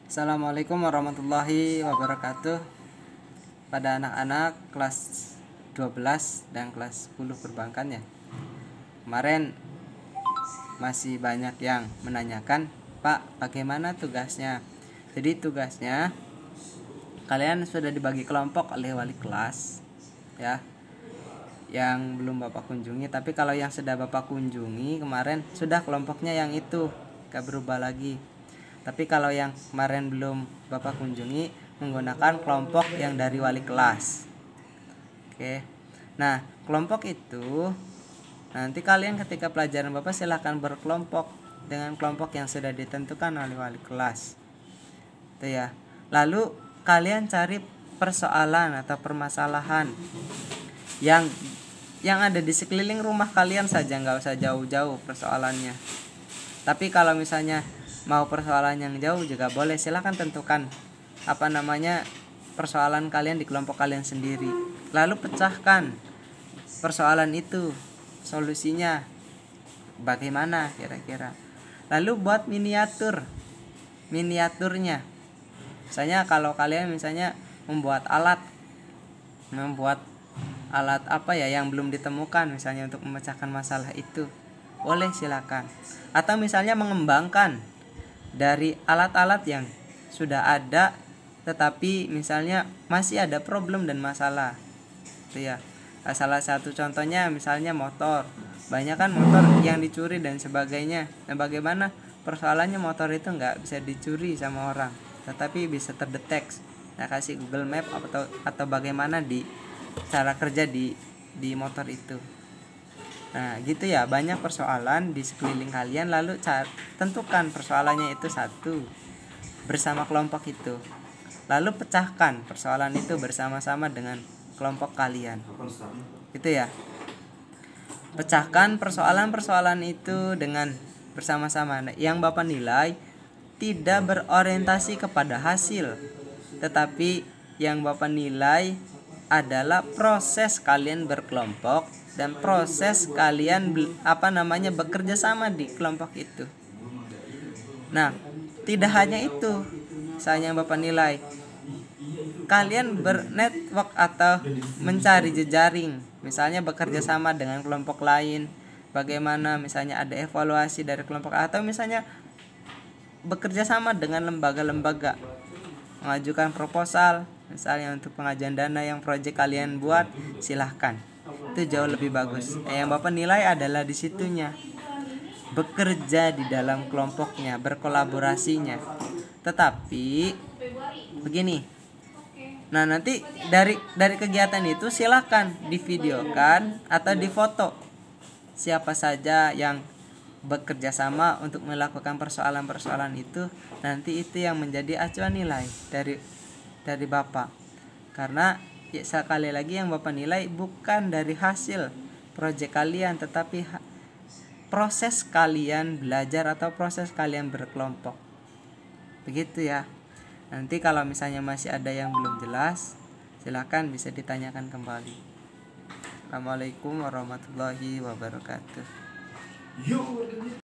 Assalamualaikum warahmatullahi wabarakatuh. Pada anak-anak kelas 12 dan kelas 10 perbankan ya. Kemarin masih banyak yang menanyakan, Pak, bagaimana tugasnya? Jadi tugasnya kalian sudah dibagi kelompok oleh wali kelas ya, yang belum Bapak kunjungi. Tapi kalau yang sudah Bapak kunjungi kemarin, sudah kelompoknya yang itu, gak berubah lagi. Tapi kalau yang kemarin belum Bapak kunjungi, menggunakan kelompok yang dari wali kelas. Oke. Nah, kelompok itu nanti kalian ketika pelajaran Bapak silahkan berkelompok dengan kelompok yang sudah ditentukan oleh wali kelas. Itu ya. Lalu kalian cari persoalan atau permasalahan yang ada di sekeliling rumah kalian saja, nggak usah jauh-jauh persoalannya. Tapi kalau misalnya mau persoalan yang jauh juga boleh, silahkan tentukan persoalan kalian di kelompok kalian sendiri. Lalu pecahkan persoalan itu, solusinya bagaimana kira-kira. Lalu buat miniaturnya. Misalnya kalau kalian membuat alat yang belum ditemukan, misalnya untuk memecahkan masalah itu, boleh silakan. Atau misalnya mengembangkan dari alat-alat yang sudah ada tetapi misalnya masih ada problem dan masalah. Itu ya. Salah satu contohnya misalnya motor. Banyak kan motor yang dicuri dan sebagainya. Nah, bagaimana persoalannya motor itu nggak bisa dicuri sama orang, tetapi bisa terdeteksi. Nah, kasih Google Map atau bagaimana di cara kerja di motor itu. Nah, gitu ya, banyak persoalan di sekeliling kalian, lalu tentukan persoalannya itu satu bersama kelompok itu. Lalu pecahkan persoalan itu bersama-sama dengan kelompok kalian. Gitu ya. Pecahkan persoalan-persoalan itu dengan bersama-sama. Nah, yang Bapak nilai tidak berorientasi kepada hasil, tetapi yang Bapak nilai adalah proses kalian berkelompok dan proses kalian bekerja sama di kelompok itu. Nah, tidak hanya itu, misalnya Bapak nilai kalian bernetwork atau mencari jejaring, misalnya bekerja sama dengan kelompok lain, bagaimana misalnya ada evaluasi dari kelompok, atau misalnya bekerja sama dengan lembaga-lembaga, mengajukan proposal misalnya untuk pengajuan dana yang proyek kalian buat, silahkan. Itu jauh lebih bagus. Yang Bapak nilai adalah di situnya, bekerja di dalam kelompoknya, berkolaborasinya. Tetapi begini, nah nanti dari kegiatan itu silahkan divideokan atau difoto siapa saja yang bekerja sama untuk melakukan persoalan-persoalan itu. Nanti itu yang menjadi acuan nilai dari Bapak. Karena ya, sekali lagi yang Bapak nilai bukan dari hasil proyek kalian, tetapi proses kalian belajar atau proses kalian berkelompok. Begitu ya. Nanti kalau misalnya masih ada yang belum jelas, silakan bisa ditanyakan kembali. Assalamualaikum warahmatullahi wabarakatuh.